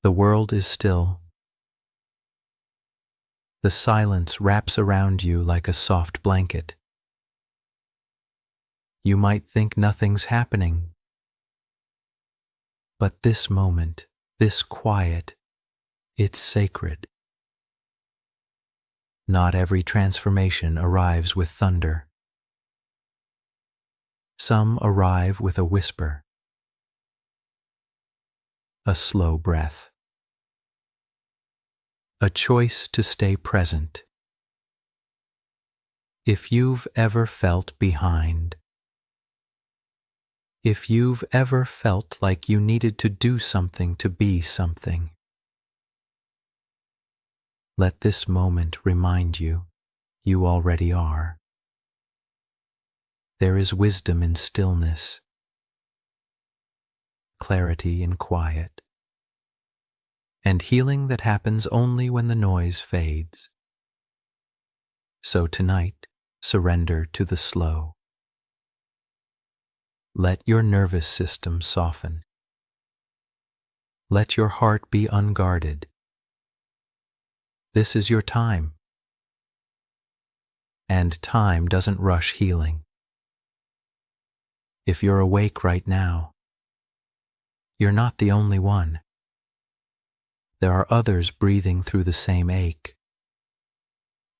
The world is still. The silence wraps around you like a soft blanket. You might think nothing's happening, but this moment, this quiet, it's sacred. Not every transformation arrives with thunder. Some arrive with a whisper, a slow breath, a choice to stay present. If you've ever felt behind, if you've ever felt like you needed to do something to be something, let this moment remind you, you already are. There is wisdom in stillness, clarity in quiet, and healing that happens only when the noise fades. So tonight, surrender to the slow. Let your nervous system soften. Let your heart be unguarded. This is your time. And time doesn't rush healing. If you're awake right now, you're not the only one. There are others breathing through the same ache.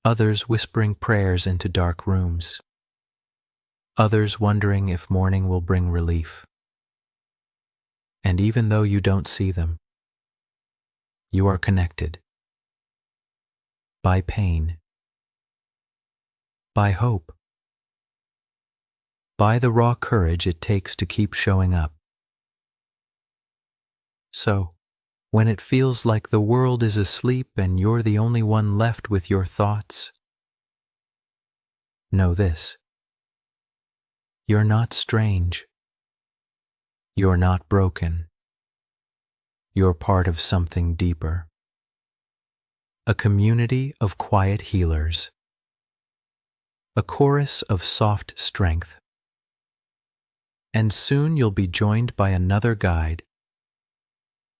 Others whispering prayers into dark rooms. Others wondering if morning will bring relief. And even though you don't see them, you are connected. By pain. By hope. By the raw courage it takes to keep showing up. So, when it feels like the world is asleep and you're the only one left with your thoughts, know this. You're not strange. You're not broken. You're part of something deeper. A community of quiet healers. A chorus of soft strength. And soon you'll be joined by another guide.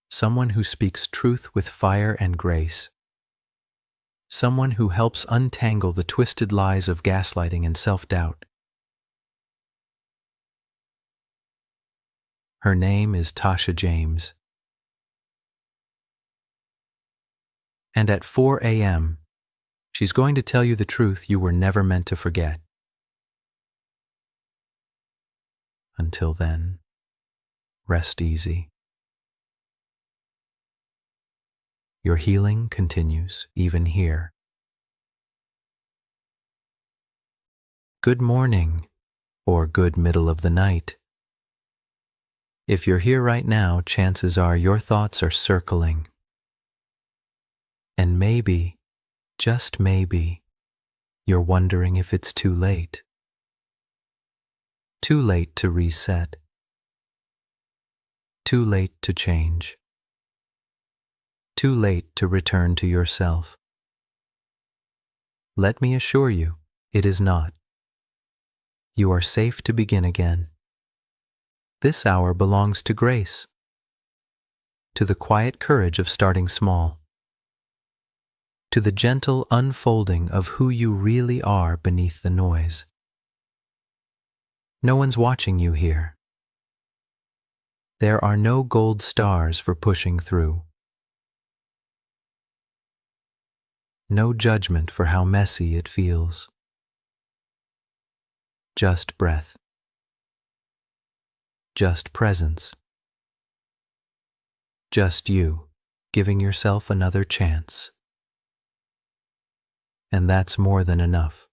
Someone who speaks truth with fire and grace. Someone who helps untangle the twisted lies of gaslighting and self-doubt. Her name is Tasha James. And at 4 a.m., she's going to tell you the truth you were never meant to forget. Until then, rest easy. Your healing continues even here. Good morning, or good middle of the night. If you're here right now, chances are your thoughts are circling. And maybe, just maybe, you're wondering if it's too late. Too late to reset. Too late to change. Too late to return to yourself. Let me assure you, it is not. You are safe to begin again. This hour belongs to grace, to the quiet courage of starting small, to the gentle unfolding of who you really are beneath the noise. No one's watching you here. There are no gold stars for pushing through. No judgment for how messy it feels. Just breath. Just presence. Just you, giving yourself another chance. And that's more than enough.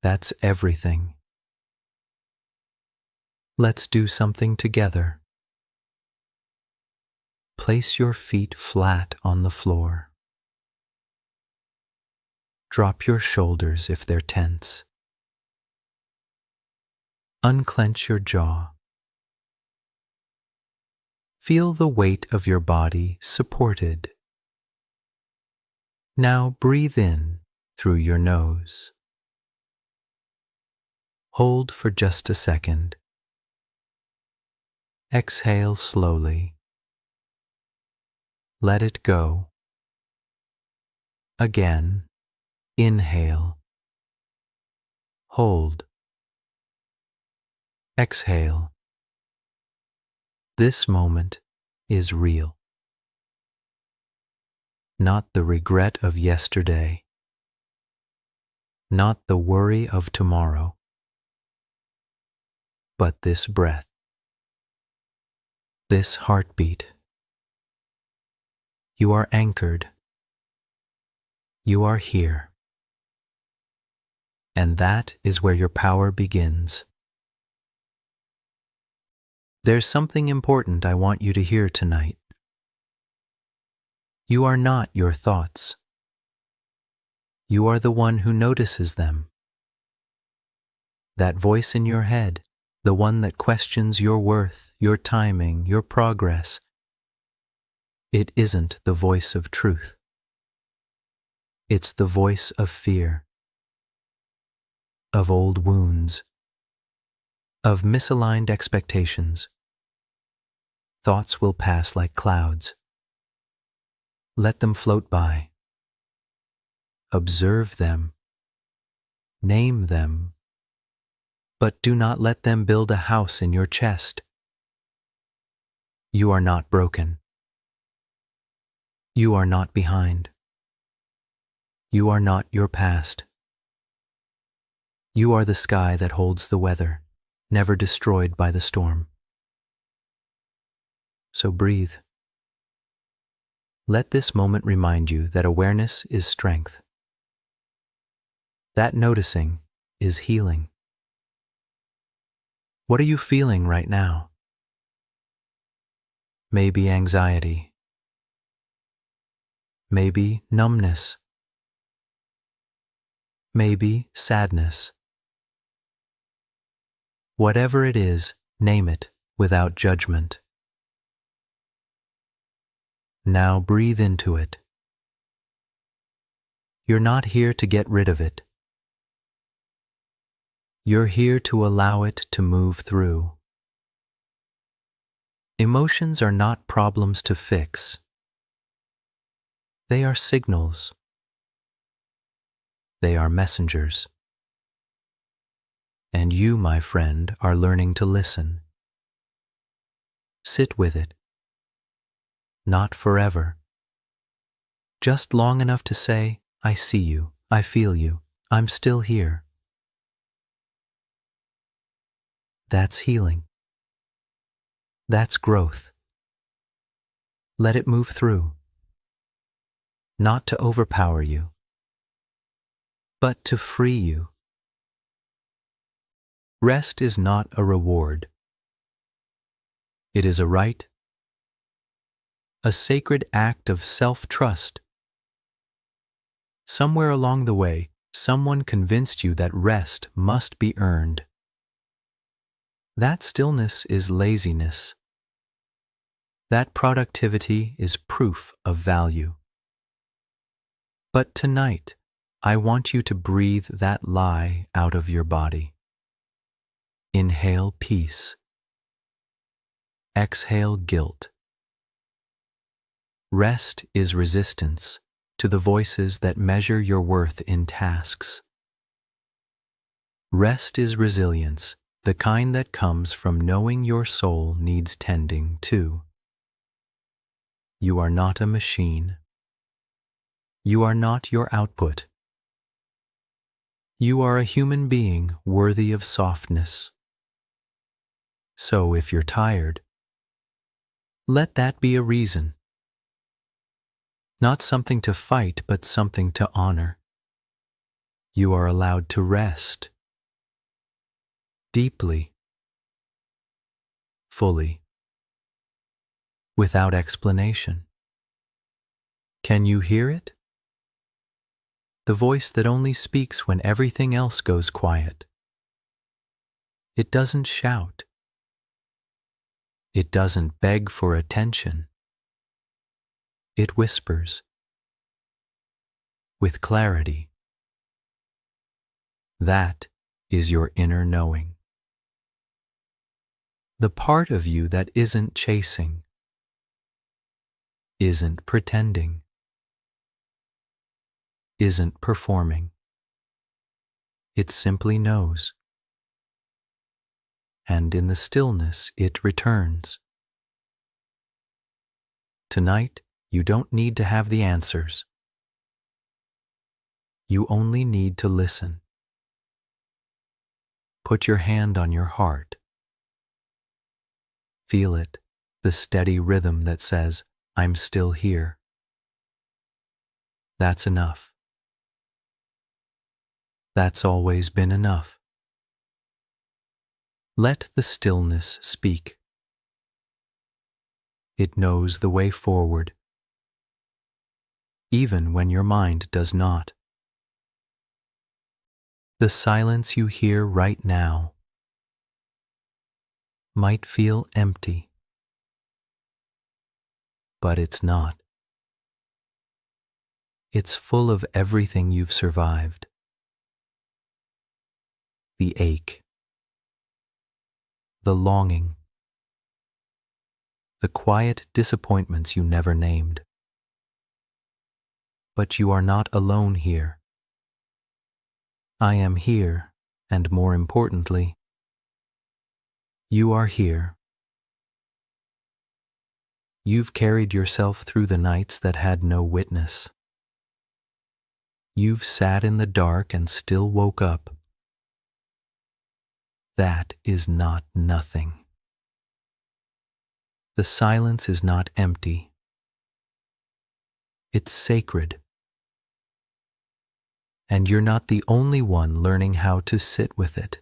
That's everything. Let's do something together. Place your feet flat on the floor. Drop your shoulders if they're tense. Unclench your jaw. Feel the weight of your body supported. Now breathe in through your nose. Hold for just a second. Exhale slowly. Let it go. Again, inhale. Hold. Exhale. This moment is real. Not the regret of yesterday. Not the worry of tomorrow. But this breath. This heartbeat. You are anchored. You are here. And that is where your power begins. There's something important I want you to hear tonight. You are not your thoughts. You are the one who notices them. That voice in your head, the one that questions your worth, your timing, your progress, it isn't the voice of truth. It's the voice of fear, of old wounds, of misaligned expectations. Thoughts will pass like clouds. Let them float by. Observe them. Name them. But do not let them build a house in your chest. You are not broken. You are not behind. You are not your past. You are the sky that holds the weather, never destroyed by the storm. So breathe. Let this moment remind you that awareness is strength. That noticing is healing. What are you feeling right now? Maybe anxiety. Maybe numbness. Maybe sadness. Whatever it is, name it without judgment. Now breathe into it. You're not here to get rid of it. You're here to allow it to move through. Emotions are not problems to fix. They are signals. They are messengers. And you, my friend, are learning to listen. Sit with it. Not forever. Just long enough to say, I see you, I feel you, I'm still here. That's healing. That's growth. Let it move through. Not to overpower you, but to free you. Rest is not a reward. It is a right, a sacred act of self-trust. Somewhere along the way, someone convinced you that rest must be earned. That stillness is laziness. That productivity is proof of value. But tonight, I want you to breathe that lie out of your body. Inhale peace. Exhale guilt. Rest is resistance to the voices that measure your worth in tasks. Rest is resilience, the kind that comes from knowing your soul needs tending too. You are not a machine. You are not your output. You are a human being worthy of softness. So if you're tired, let that be a reason. Not something to fight, but something to honor. You are allowed to rest. Deeply. Fully. Without explanation. Can you hear it? The voice that only speaks when everything else goes quiet. It doesn't shout. It doesn't beg for attention. It whispers. With clarity. That is your inner knowing. The part of you that isn't chasing. isn't pretending, isn't performing. It simply knows. And in the stillness, it returns. Tonight, you don't need to have the answers. You only need to listen. Put your hand on your heart. Feel it, the steady rhythm that says, I'm still here. That's enough. That's always been enough. Let the stillness speak. It knows the way forward, even when your mind does not. The silence you hear right now might feel empty, but it's not. It's full of everything you've survived. The ache, the longing, the quiet disappointments you never named. But you are not alone here. I am here, and more importantly, you are here. You've carried yourself through the nights that had no witness. You've sat in the dark and still woke up. That is not nothing. The silence is not empty. It's sacred. And you're not the only one learning how to sit with it.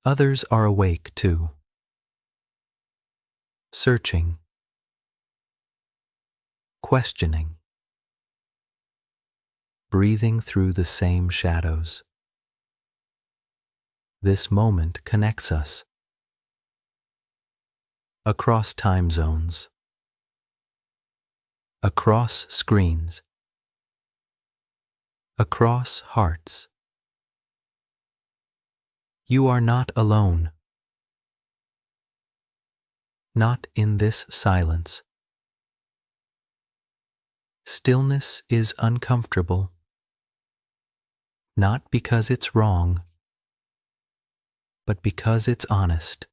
Others are awake too, searching, questioning, breathing through the same shadows. This moment connects us across time zones, across screens, across hearts. You are not alone. Not in this silence. Stillness is uncomfortable, not because it's wrong, but because it's honest.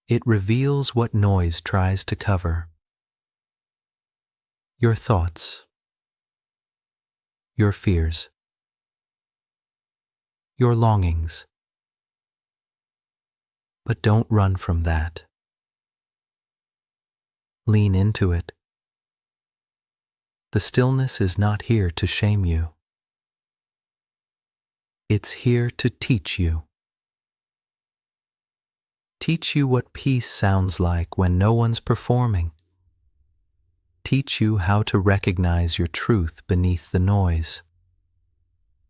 It reveals what noise tries to cover. Your thoughts, your fears, your longings. But don't run from that. Lean into it. The stillness is not here to shame you. It's here to teach you. Teach you what peace sounds like when no one's performing. Teach you how to recognize your truth beneath the noise.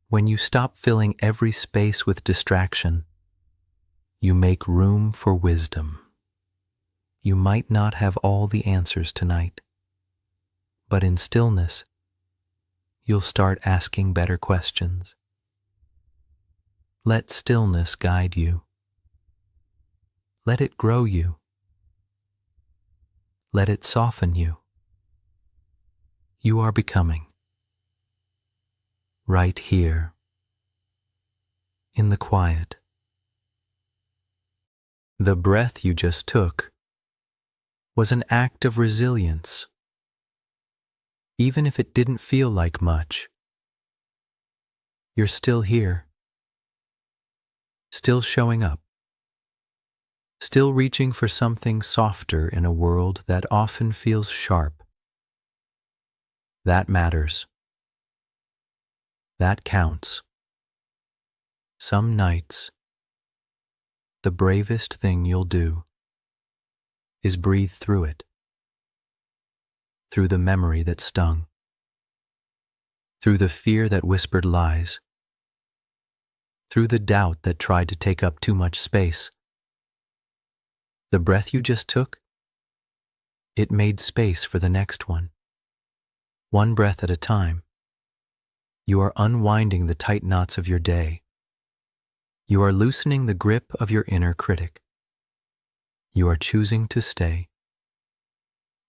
When you stop filling every space with distraction, you make room for wisdom. You might not have all the answers tonight, but in stillness, you'll start asking better questions. Let stillness guide you. Let it grow you. Let it soften you. You are becoming. Right here, in the quiet. The breath you just took was an act of resilience. Even if it didn't feel like much, you're still here, still showing up, still reaching for something softer in a world that often feels sharp. That matters. That counts. Some nights, the bravest thing you'll do is breathe through it, through the memory that stung, through the fear that whispered lies, through the doubt that tried to take up too much space. The breath you just took, it made space for the next one. One breath at a time, you are unwinding the tight knots of your day. You are loosening the grip of your inner critic. You are choosing to stay,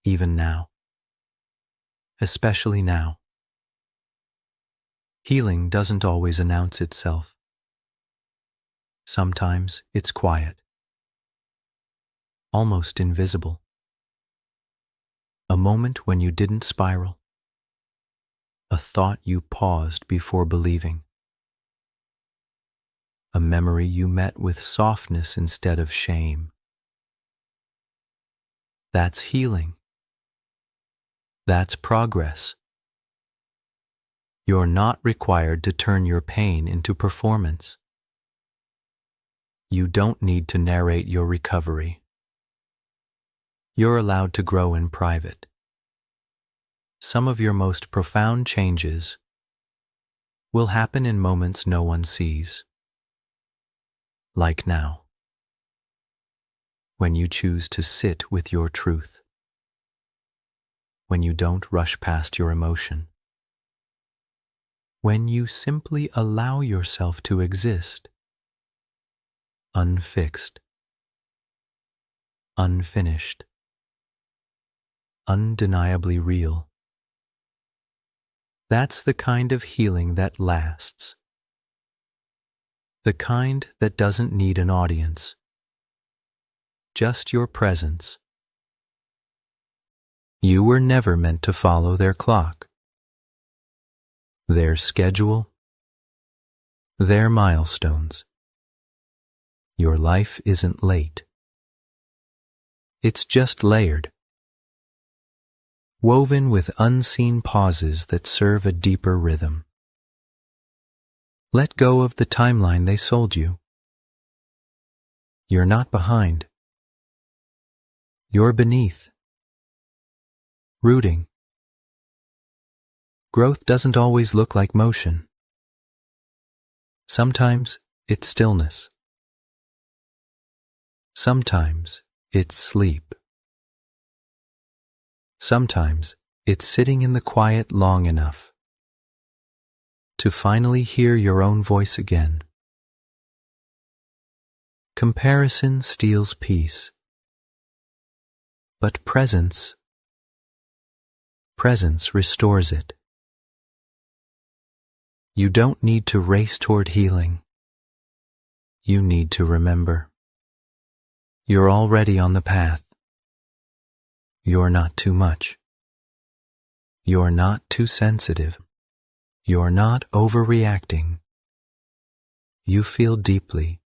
even now, especially now. Healing doesn't always announce itself. Sometimes it's quiet, almost invisible. A moment when you didn't spiral, a thought you paused before believing, a memory you met with softness instead of shame. That's healing. That's progress. You're not required to turn your pain into performance. You don't need to narrate your recovery. You're allowed to grow in private. Some of your most profound changes will happen in moments no one sees. Like now, when you choose to sit with your truth, when you don't rush past your emotion, when you simply allow yourself to exist, unfixed, unfinished, undeniably real. That's the kind of healing that lasts. The kind that doesn't need an audience, just your presence. You were never meant to follow their clock, their schedule, their milestones. Your life isn't late. It's just layered, woven with unseen pauses that serve a deeper rhythm. Let go of the timeline they sold you. You're not behind. You're beneath. Rooting. Growth doesn't always look like motion. Sometimes it's stillness. Sometimes it's sleep. Sometimes it's sitting in the quiet long enough to finally hear your own voice again. Comparison steals peace, but presence restores it. You don't need to race toward healing. You need to remember. You're already on the path. You're not too much. You're not too sensitive. You're not overreacting. You feel deeply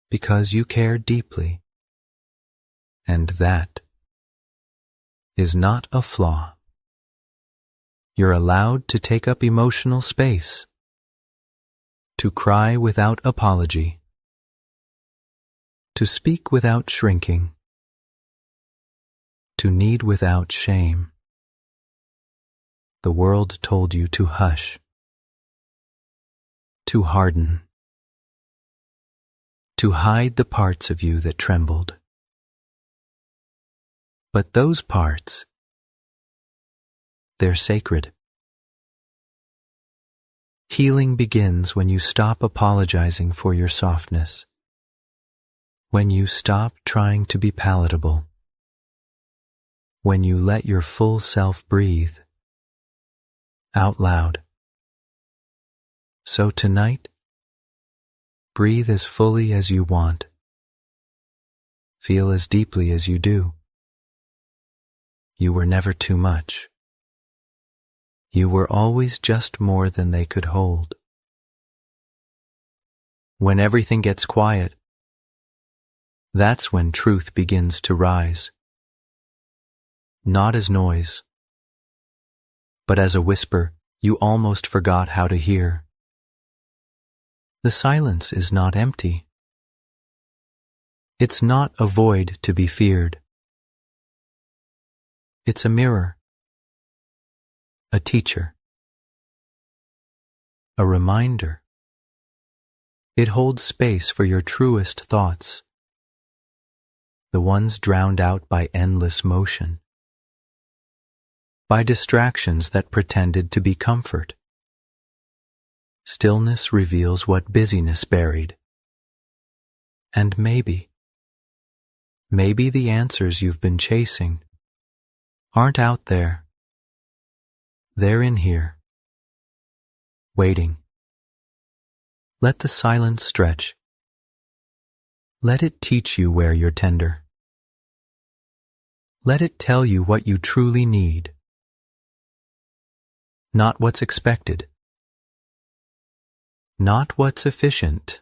because you care deeply. And that is not a flaw. You're allowed to take up emotional space, to cry without apology, to speak without shrinking, to need without shame. The world told you to hush, to harden, to hide the parts of you that trembled. But those parts, they're sacred. Healing begins when you stop apologizing for your softness, when you stop trying to be palatable, when you let your full self breathe out loud. So tonight, breathe as fully as you want. Feel as deeply as you do. You were never too much. You were always just more than they could hold. When everything gets quiet, that's when truth begins to rise. Not as noise, but as a whisper you almost forgot how to hear. The silence is not empty. It's not a void to be feared. It's a mirror, a teacher, a reminder. It holds space for your truest thoughts, the ones drowned out by endless motion, by distractions that pretended to be comfort. Stillness reveals what busyness buried. And maybe the answers you've been chasing aren't out there. They're in here, waiting. Let the silence stretch. Let it teach you where you're tender. Let it tell you what you truly need. Not what's expected. Not what's efficient.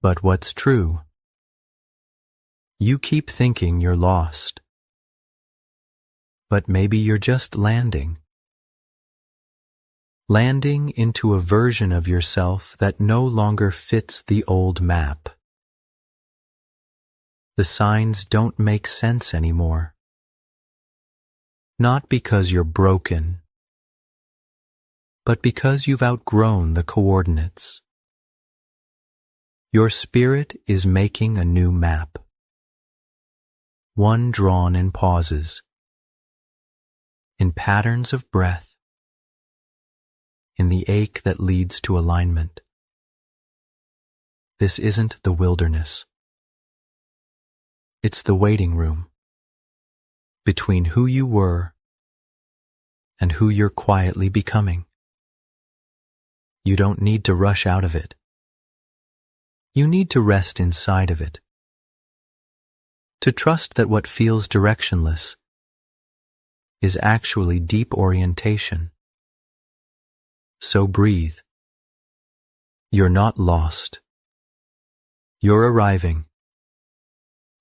But what's true. You keep thinking you're lost. But maybe you're just landing. Landing into a version of yourself that no longer fits the old map. The signs don't make sense anymore. Not because you're broken, but because you've outgrown the coordinates. Your spirit is making a new map. One drawn in pauses, in patterns of breath, in the ache that leads to alignment. This isn't the wilderness. It's the waiting room between who you were and who you're quietly becoming. You don't need to rush out of it. You need to rest inside of it. To trust that what feels directionless is actually deep orientation. So breathe. You're not lost. You're arriving.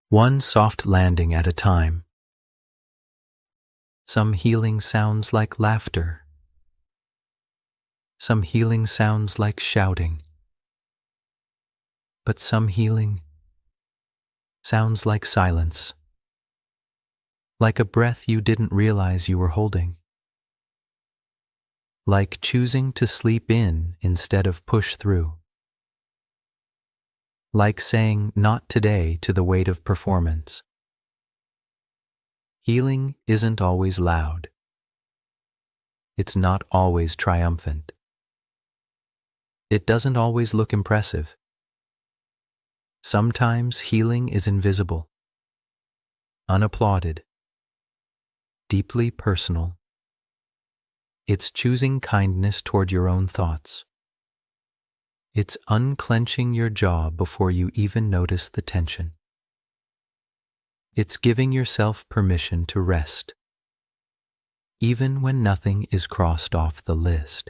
One soft landing at a time. Some healing sounds like laughter. Some healing sounds like shouting. But some healing sounds like silence. Like a breath you didn't realize you were holding. Like choosing to sleep in instead of push through. Like saying not today to the weight of performance. Healing isn't always loud. It's not always triumphant. It doesn't always look impressive. Sometimes healing is invisible, unapplauded, deeply personal. It's choosing kindness toward your own thoughts. It's unclenching your jaw before you even notice the tension. It's giving yourself permission to rest, even when nothing is crossed off the list.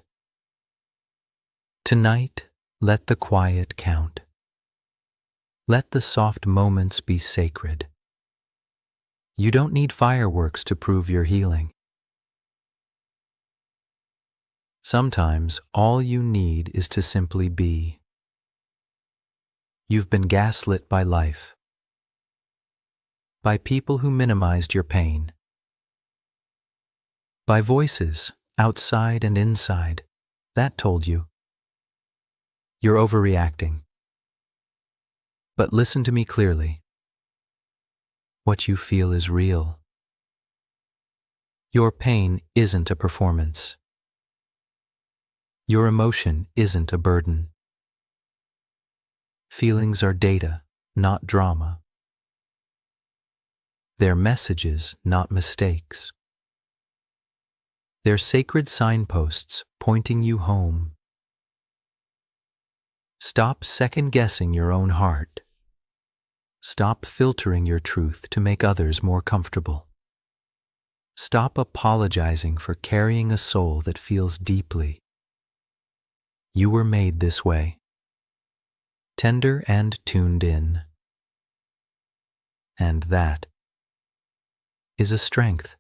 Tonight, let the quiet count. Let the soft moments be sacred. You don't need fireworks to prove your healing. Sometimes all you need is to simply be. You've been gaslit by life, by people who minimized your pain, by voices outside and inside that told you you're overreacting. But listen to me clearly. What you feel is real. Your pain isn't a performance. Your emotion isn't a burden. Feelings are data, not drama. They're messages, not mistakes. They're sacred signposts pointing you home. Stop second-guessing your own heart. Stop filtering your truth to make others more comfortable. Stop apologizing for carrying a soul that feels deeply. You were made this way, tender and tuned in. And that is a strength.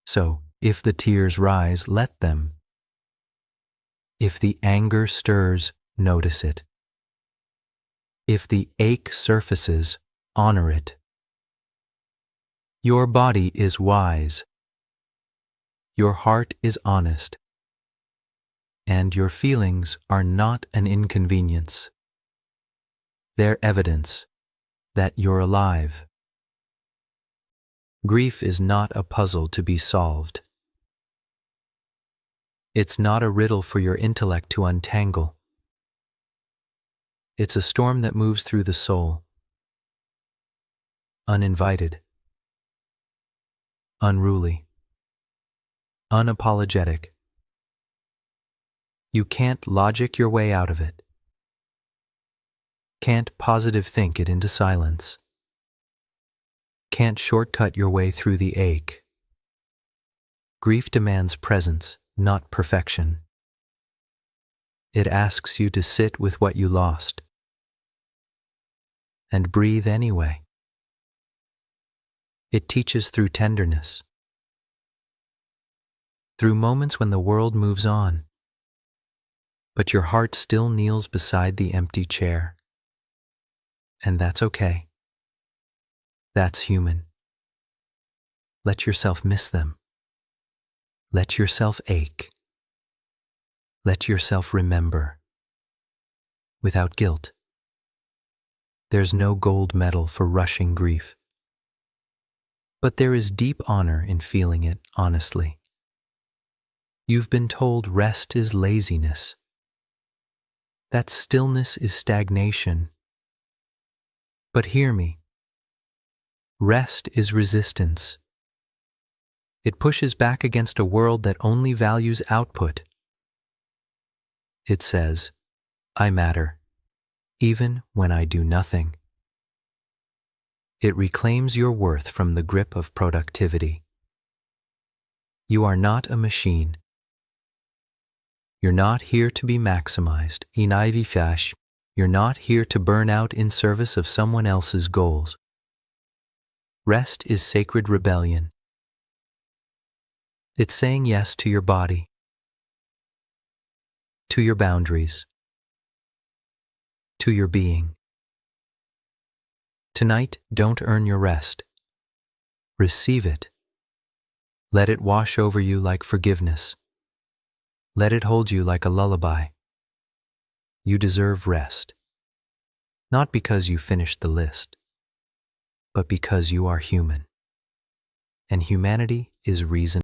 So, if the tears rise, let them. If the anger stirs, notice it. If the ache surfaces, honor it. Your body is wise. Your heart is honest. And your feelings are not an inconvenience. They're evidence that you're alive. Grief is not a puzzle to be solved. It's not a riddle for your intellect to untangle. It's a storm that moves through the soul, uninvited, unruly, unapologetic. You can't logic your way out of it. Can't positive think it into silence. Can't shortcut your way through the ache. Grief demands presence, not perfection. It asks you to sit with what you lost and breathe anyway. It teaches through tenderness, through moments when the world moves on, but your heart still kneels beside the empty chair. And that's okay. That's human. Let yourself miss them. Let yourself ache. Let yourself remember. Without guilt. There's no gold medal for rushing grief. But there is deep honor in feeling it honestly. You've been told rest is laziness. That stillness is stagnation. But hear me. Rest is resistance. It pushes back against a world that only values output. It says, I matter, even when I do nothing. It reclaims your worth from the grip of productivity. You are not a machine. You're not here to be maximized. You're not here to burn out in service of someone else's goals. Rest is sacred rebellion. It's saying yes to your body, to your boundaries, to your being. Tonight, don't earn your rest. Receive it. Let it wash over you like forgiveness. Let it hold you like a lullaby. You deserve rest. Not because you finished the list, but because you are human. And humanity is reason.